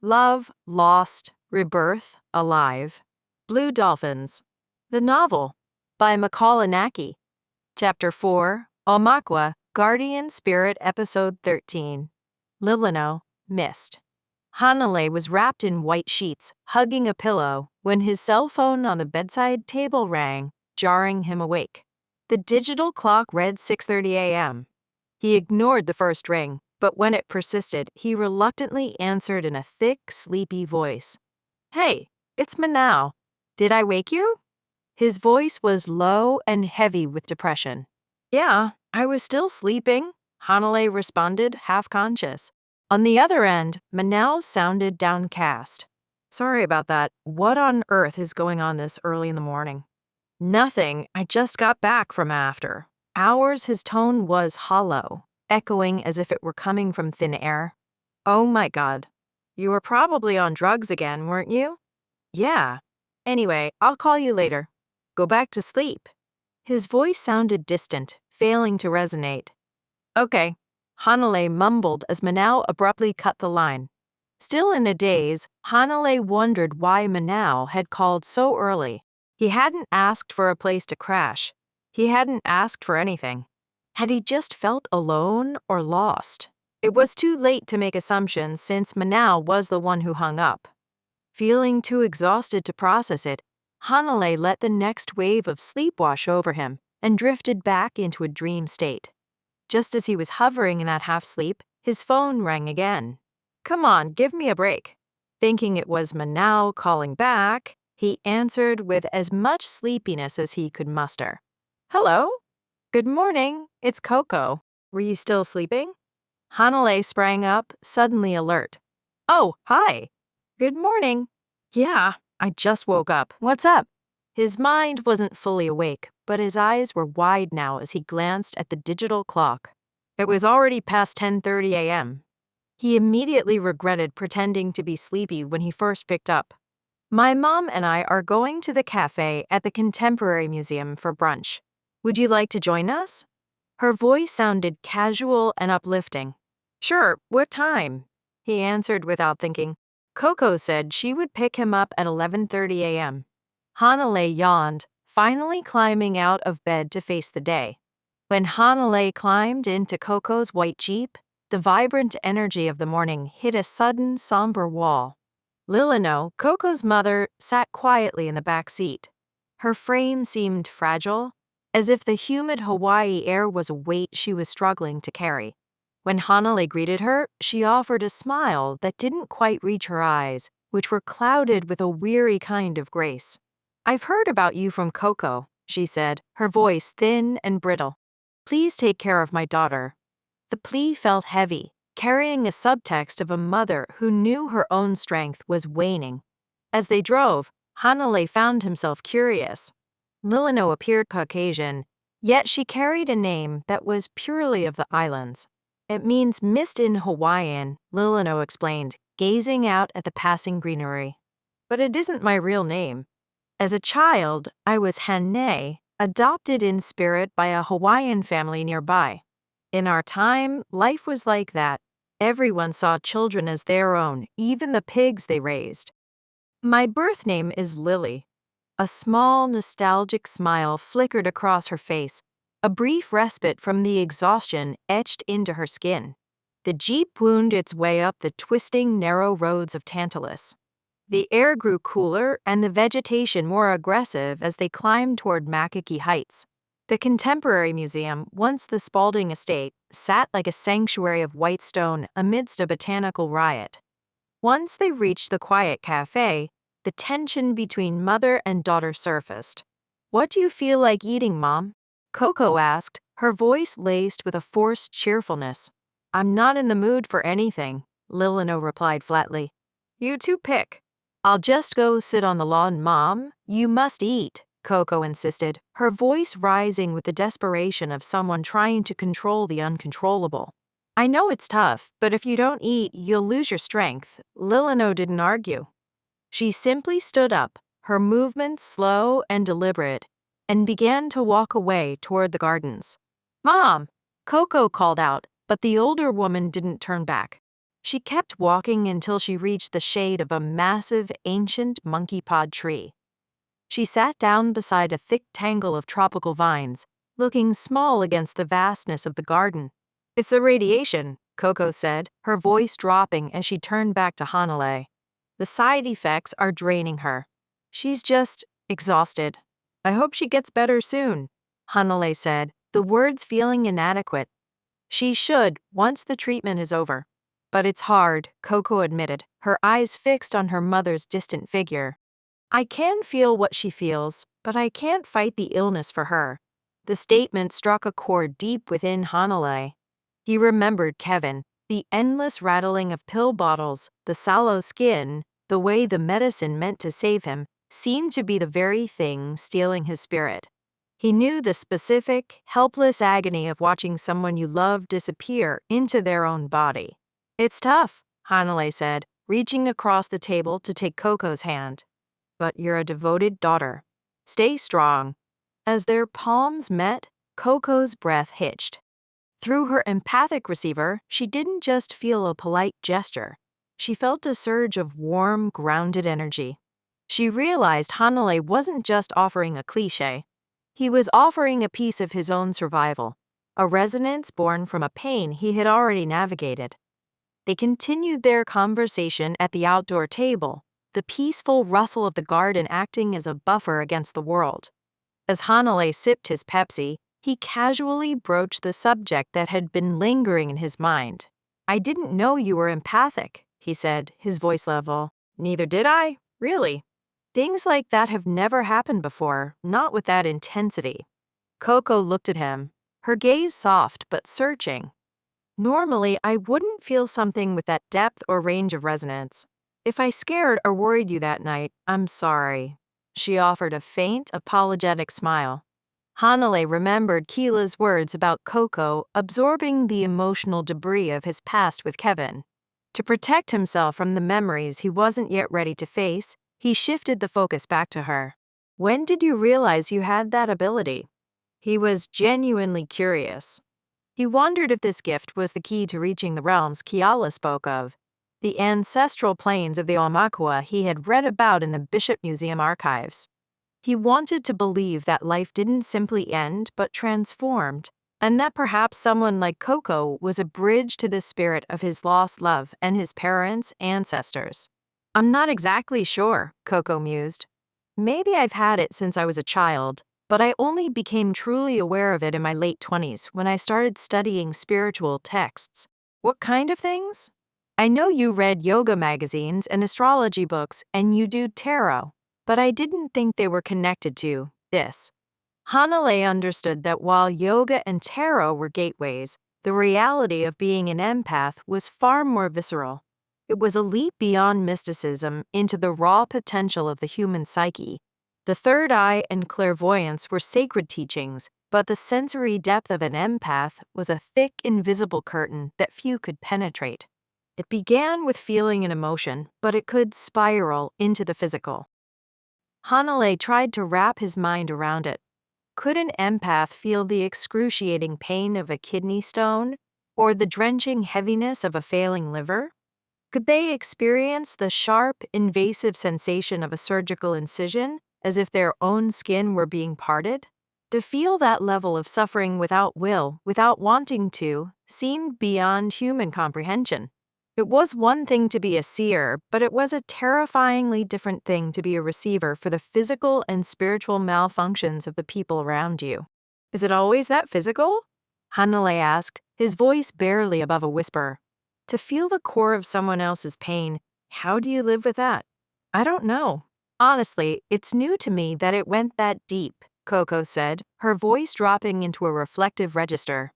Love, Lost, Rebirth, Alive. Blue Dolphins. The novel. By Makāula Nakae. Chapter 4, Aumākua, Guardian Spirit, Episode 13. Lilinoe, Amidst. Hanalei was wrapped in white sheets, hugging a pillow, when his cell phone on the bedside table rang, jarring him awake. The digital clock read 6:30 a.m. He ignored the first ring, but when it persisted, he reluctantly answered in a thick, sleepy voice. "Hey, it's Manao. Did I wake you?" His voice was low and heavy with depression. "Yeah, I was still sleeping," Hanalei responded, half-conscious. On the other end, Manao sounded downcast. "Sorry about that. What on earth is going on this early in the morning?" "Nothing. I just got back from after hours." His tone was hollow, echoing as if it were coming from thin air. "Oh my God. You were probably on drugs again, weren't you?" "Yeah. Anyway, I'll call you later. Go back to sleep." His voice sounded distant, failing to resonate. "Okay," Hanalei mumbled as Manao abruptly cut the line. Still in a daze, Hanalei wondered why Manao had called so early. He hadn't asked for a place to crash. He hadn't asked for anything. Had he just felt alone or lost? It was too late to make assumptions since Manao was the one who hung up. Feeling too exhausted to process it, Hanalei let the next wave of sleep wash over him and drifted back into a dream state. Just as he was hovering in that half-sleep, his phone rang again. "Come on, give me a break." Thinking it was Manao calling back, he answered with as much sleepiness as he could muster. "Hello? Good morning, it's Coco. Were you still sleeping?" Hanalei sprang up, suddenly alert. "Oh, hi. Good morning. Yeah, I just woke up. What's up?" His mind wasn't fully awake, but his eyes were wide now as he glanced at the digital clock. It was already past 10:30 a.m. He immediately regretted pretending to be sleepy when he first picked up. "My mom and I are going to the café at the Contemporary Museum for brunch. Would you like to join us?" Her voice sounded casual and uplifting. "Sure, what time?" he answered without thinking. Coco said she would pick him up at 11:30 a.m. Hanalei yawned, finally climbing out of bed to face the day. When Hanalei climbed into Coco's white Jeep, the vibrant energy of the morning hit a sudden somber wall. Lilinoe, Coco's mother, sat quietly in the back seat. Her frame seemed fragile, as if the humid Hawaii air was a weight she was struggling to carry. When Hanalei greeted her, she offered a smile that didn't quite reach her eyes, which were clouded with a weary kind of grace. "I've heard about you from Coco," she said, her voice thin and brittle. "Please take care of my daughter." The plea felt heavy, carrying a subtext of a mother who knew her own strength was waning. As they drove, Hanalei found himself curious. Lilinoe appeared Caucasian, yet she carried a name that was purely of the islands. "It means mist in Hawaiian," Lilinoe explained, gazing out at the passing greenery. "But it isn't my real name. As a child, I was Hanalei, adopted in spirit by a Hawaiian family nearby. In our time, life was like that. Everyone saw children as their own, even the pigs they raised. My birth name is Lily." A small, nostalgic smile flickered across her face, a brief respite from the exhaustion etched into her skin. The Jeep wound its way up the twisting, narrow roads of Tantalus. The air grew cooler and the vegetation more aggressive as they climbed toward Makāula Heights. The Contemporary Museum, once the Spalding estate, sat like a sanctuary of white stone amidst a botanical riot. Once they reached the quiet café, the tension between mother and daughter surfaced. "What do you feel like eating, Mom?" Coco asked, her voice laced with a forced cheerfulness. "I'm not in the mood for anything," Lilinoe replied flatly. "You two pick." "I'll just go sit on the lawn, Mom. You must eat," Coco insisted, her voice rising with the desperation of someone trying to control the uncontrollable. "I know it's tough, but if you don't eat, you'll lose your strength." Lilinoe didn't argue. She simply stood up, her movements slow and deliberate, and began to walk away toward the gardens. "Mom!" Coco called out, but the older woman didn't turn back. She kept walking until she reached the shade of a massive, ancient monkeypod tree. She sat down beside a thick tangle of tropical vines, looking small against the vastness of the garden. "It's the radiation," Coco said, her voice dropping as she turned back to Hanalei. "The side effects are draining her. She's just exhausted." "I hope she gets better soon," Hanalei said, the words feeling inadequate. "She should, once the treatment is over." "But it's hard," Coco admitted, her eyes fixed on her mother's distant figure. "I can feel what she feels, but I can't fight the illness for her." The statement struck a chord deep within Hanalei. He remembered Kevin, the endless rattling of pill bottles, the sallow skin, the way the medicine meant to save him seemed to be the very thing stealing his spirit. He knew the specific, helpless agony of watching someone you love disappear into their own body. "It's tough," Hanalei said, reaching across the table to take Coco's hand. "But you're a devoted daughter. Stay strong." As their palms met, Coco's breath hitched. Through her empathic receiver, she didn't just feel a polite gesture. She felt a surge of warm, grounded energy. She realized Hanalei wasn't just offering a cliché. He was offering a piece of his own survival, a resonance born from a pain he had already navigated. They continued their conversation at the outdoor table, the peaceful rustle of the garden acting as a buffer against the world. As Hanalei sipped his Pepsi, he casually broached the subject that had been lingering in his mind. "I didn't know you were empathic," he said, his voice level. "Neither did I, really. Things like that have never happened before, not with that intensity." Coco looked at him, her gaze soft but searching. "Normally, I wouldn't feel something with that depth or range of resonance. If I scared or worried you that night, I'm sorry." She offered a faint, apologetic smile. Hanalei remembered Keela's words about Coco absorbing the emotional debris of his past with Kevin. To protect himself from the memories he wasn't yet ready to face, he shifted the focus back to her. "When did you realize you had that ability?" He was genuinely curious. He wondered if this gift was the key to reaching the realms Keala spoke of, the ancestral planes of the Aumākua he had read about in the Bishop Museum archives. He wanted to believe that life didn't simply end but transformed, and that perhaps someone like Coco was a bridge to the spirit of his lost love and his parents' ancestors. "I'm not exactly sure," Coco mused. "Maybe I've had it since I was a child, but I only became truly aware of it in my late 20s when I started studying spiritual texts." "What kind of things?" "I know you read yoga magazines and astrology books and you do tarot, but I didn't think they were connected to this." Hanalei understood that while yoga and tarot were gateways, the reality of being an empath was far more visceral. It was a leap beyond mysticism into the raw potential of the human psyche. The third eye and clairvoyance were sacred teachings, but the sensory depth of an empath was a thick, invisible curtain that few could penetrate. It began with feeling and emotion, but it could spiral into the physical. Hanalei tried to wrap his mind around it. Could an empath feel the excruciating pain of a kidney stone, or the drenching heaviness of a failing liver? Could they experience the sharp, invasive sensation of a surgical incision, as if their own skin were being parted? To feel that level of suffering without will, without wanting to, seemed beyond human comprehension. It was one thing to be a seer, but it was a terrifyingly different thing to be a receiver for the physical and spiritual malfunctions of the people around you. "Is it always that physical?" Hanalei asked, his voice barely above a whisper. "To feel the core of someone else's pain, how do you live with that?" "I don't know. Honestly, it's new to me that it went that deep," Coco said, her voice dropping into a reflective register.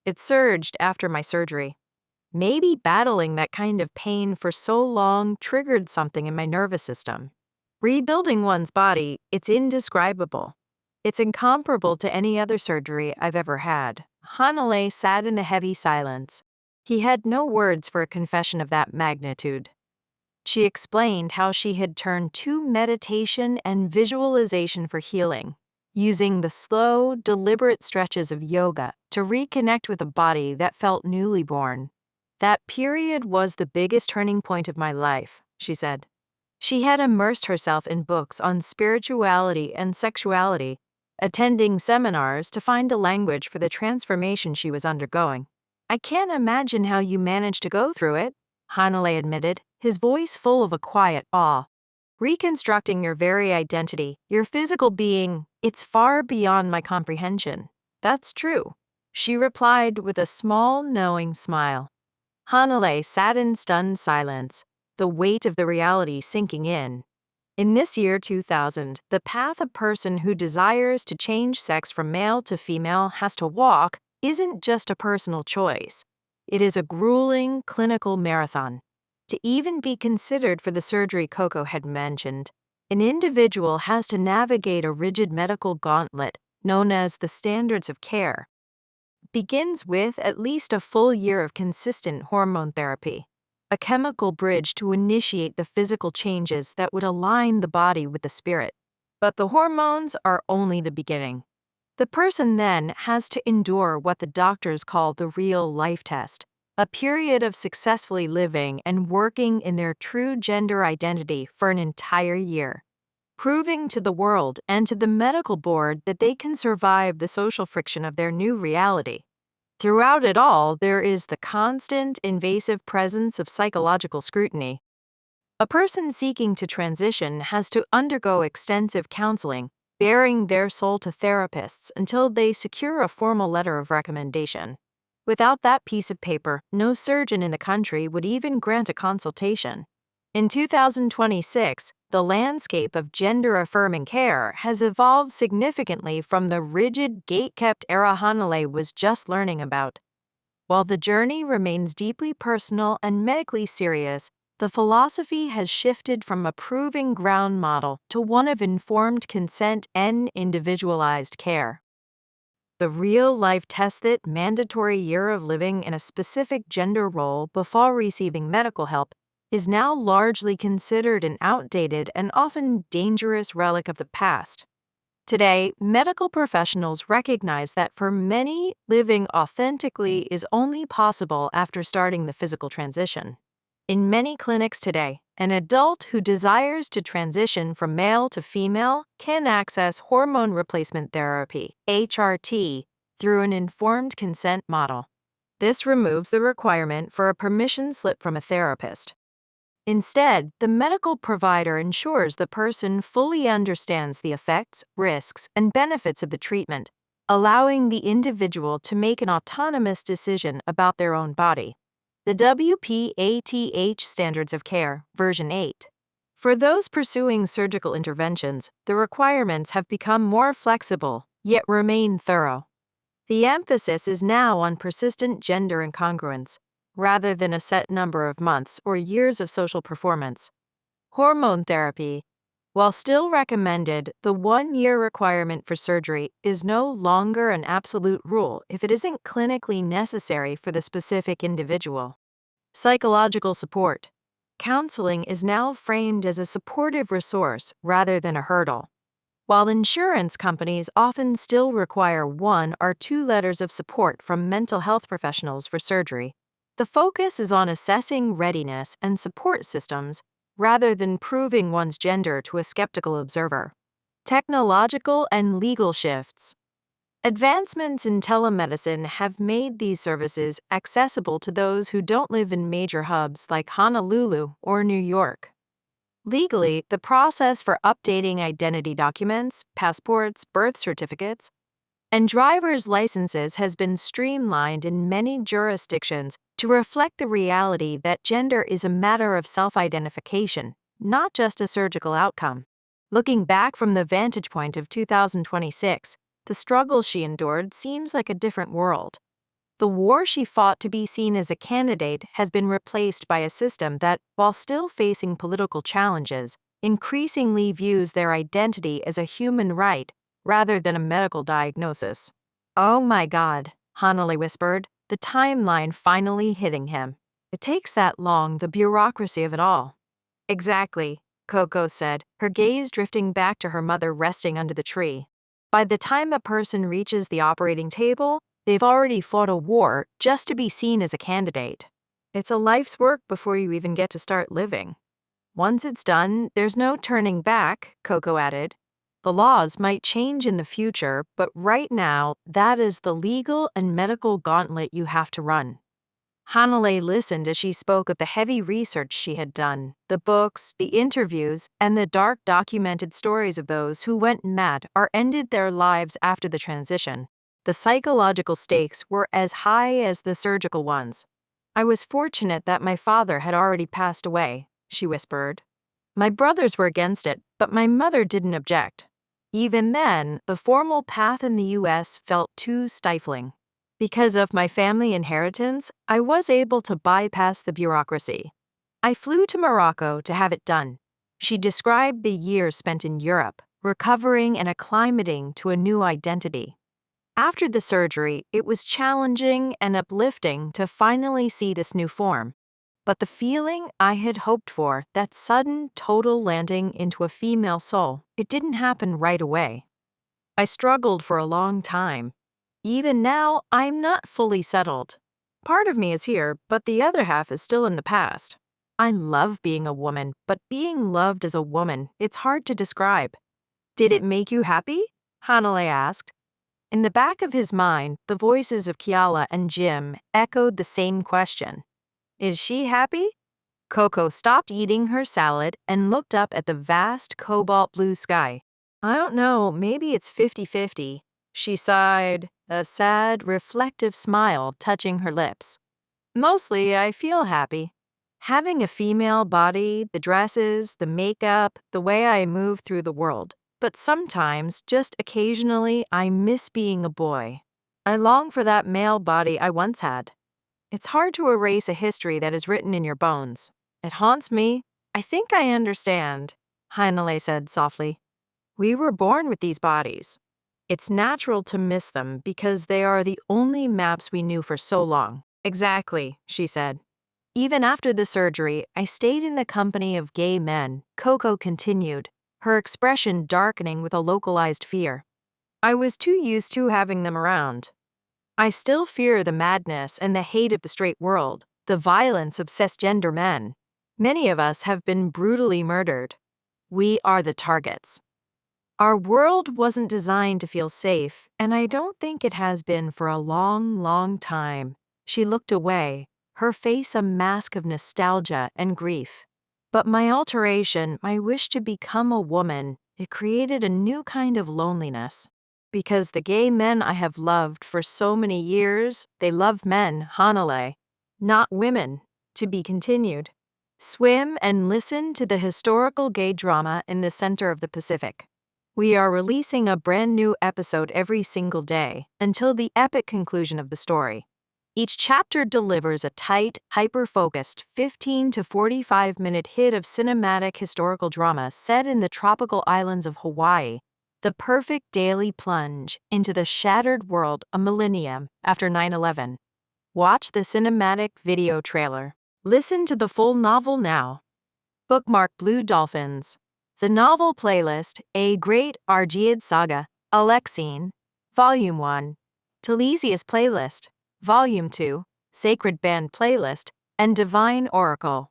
"It surged after my surgery. Maybe battling that kind of pain for so long triggered something in my nervous system. Rebuilding one's body, it's indescribable. It's incomparable to any other surgery I've ever had." Hanalei sat in a heavy silence. He had no words for a confession of that magnitude. She explained how she had turned to meditation and visualization for healing, using the slow, deliberate stretches of yoga to reconnect with a body that felt newly born. That period was the biggest turning point of my life, she said. She had immersed herself in books on spirituality and sexuality, attending seminars to find a language for the transformation she was undergoing. I can't imagine how you managed to go through it, Hanalei admitted, his voice full of a quiet awe. Reconstructing your very identity, your physical being, it's far beyond my comprehension. That's true, she replied with a small, knowing smile. Hanalei sat in stunned silence, the weight of the reality sinking in. In this year 2000, the path a person who desires to change sex from male to female has to walk isn't just a personal choice. It is a grueling clinical marathon. To even be considered for the surgery Coco had mentioned, an individual has to navigate a rigid medical gauntlet known as the standards of care. It begins with at least a full year of consistent hormone therapy, a chemical bridge to initiate the physical changes that would align the body with the spirit. But the hormones are only the beginning. The person then has to endure what the doctors call the real life test, a period of successfully living and working in their true gender identity for an entire year, proving to the world and to the medical board that they can survive the social friction of their new reality. Throughout it all, there is the constant, invasive presence of psychological scrutiny. A person seeking to transition has to undergo extensive counseling, bearing their soul to therapists until they secure a formal letter of recommendation. Without that piece of paper, no surgeon in the country would even grant a consultation. In 2026, the landscape of gender-affirming care has evolved significantly from the rigid, gate-kept era Hanalei was just learning about. While the journey remains deeply personal and medically serious, the philosophy has shifted from a proving ground model to one of informed consent and individualized care. The real-life tested mandatory year of living in a specific gender role before receiving medical help is now largely considered an outdated and often dangerous relic of the past. Today, medical professionals recognize that for many, living authentically is only possible after starting the physical transition. In many clinics today, an adult who desires to transition from male to female can access hormone replacement therapy, HRT, through an informed consent model. This removes the requirement for a permission slip from a therapist. Instead, the medical provider ensures the person fully understands the effects, risks, and benefits of the treatment, allowing the individual to make an autonomous decision about their own body. The WPATH Standards of Care, version 8. For those pursuing surgical interventions, the requirements have become more flexible, yet remain thorough. The emphasis is now on persistent gender incongruence, rather than a set number of months or years of social performance. Hormone therapy, while still recommended, the 1-year requirement for surgery is no longer an absolute rule if it isn't clinically necessary for the specific individual. Psychological support. Counseling is now framed as a supportive resource rather than a hurdle. While insurance companies often still require 1 or 2 letters of support from mental health professionals for surgery, the focus is on assessing readiness and support systems rather than proving one's gender to a skeptical observer. Technological and legal shifts. Advancements in telemedicine have made these services accessible to those who don't live in major hubs like Honolulu or New York. Legally, the process for updating identity documents, passports, birth certificates, and driver's licenses has been streamlined in many jurisdictions to reflect the reality that gender is a matter of self-identification, not just a surgical outcome. Looking back from the vantage point of 2026, the struggle she endured seems like a different world. The war she fought to be seen as a candidate has been replaced by a system that, while still facing political challenges, increasingly views their identity as a human right rather than a medical diagnosis. "Oh my God," Hanalei whispered, the timeline finally hitting him. "It takes that long, the bureaucracy of it all." "Exactly," Coco said, her gaze drifting back to her mother resting under the tree. "By the time a person reaches the operating table, they've already fought a war just to be seen as a candidate." It's a life's work before you even get to start living. Once it's done, there's no turning back, Coco added. The laws might change in the future, but right now, that is the legal and medical gauntlet you have to run. Hanalei listened as she spoke of the heavy research she had done, the books, the interviews, and the dark documented stories of those who went mad or ended their lives after the transition. The psychological stakes were as high as the surgical ones. I was fortunate that my father had already passed away, she whispered. My brothers were against it, but my mother didn't object. Even then, the formal path in the U.S. felt too stifling. Because of my family inheritance, I was able to bypass the bureaucracy. I flew to Morocco to have it done. She described the years spent in Europe, recovering and acclimating to a new identity. After the surgery, it was challenging and uplifting to finally see this new form. But the feeling I had hoped for, that sudden, total landing into a female soul, it didn't happen right away. I struggled for a long time. Even now, I'm not fully settled. Part of me is here, but the other half is still in the past. I love being a woman, but being loved as a woman, it's hard to describe. Did it make you happy? Hanalei asked. In the back of his mind, the voices of Kiala and Jim echoed the same question. Is she happy? Coco stopped eating her salad and looked up at the vast cobalt blue sky. I don't know, maybe it's 50-50. She sighed, a sad, reflective smile touching her lips. Mostly, I feel happy. Having a female body, the dresses, the makeup, the way I move through the world. But sometimes, just occasionally, I miss being a boy. I long for that male body I once had. It's hard to erase a history that is written in your bones. It haunts me. I think I understand, Hanalei said softly. We were born with these bodies. It's natural to miss them because they are the only maps we knew for so long. Exactly, she said. Even after the surgery, I stayed in the company of gay men, Coco continued, her expression darkening with a localized fear. I was too used to having them around. I still fear the madness and the hate of the straight world, the violence of cisgender men. Many of us have been brutally murdered. We are the targets. Our world wasn't designed to feel safe, and I don't think it has been for a long, long time. She looked away, her face a mask of nostalgia and grief. But my alteration, my wish to become a woman, it created a new kind of loneliness. Because the gay men I have loved for so many years, they love men, Hanalei, not women. To be continued. Swim and listen to the historical gay drama in the center of the Pacific. We are releasing a brand new episode every single day until the epic conclusion of the story. Each chapter delivers a tight, hyper-focused 15 to 45-minute hit of cinematic historical drama set in the tropical islands of Hawaii, the perfect daily plunge into the shattered world a millennium after 9/11. Watch the cinematic video trailer. Listen to the full novel now. Bookmark Blue Dolphins. The novel playlist, A Great Argead Saga, Alexine, Volume 1, Talesius Playlist, Volume 2, Sacred Band Playlist, and Divine Oracle.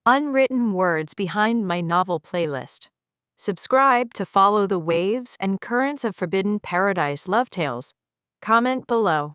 Unwritten words behind my novel playlist. Subscribe to follow the waves and currents of Forbidden Paradise love tales. Comment below.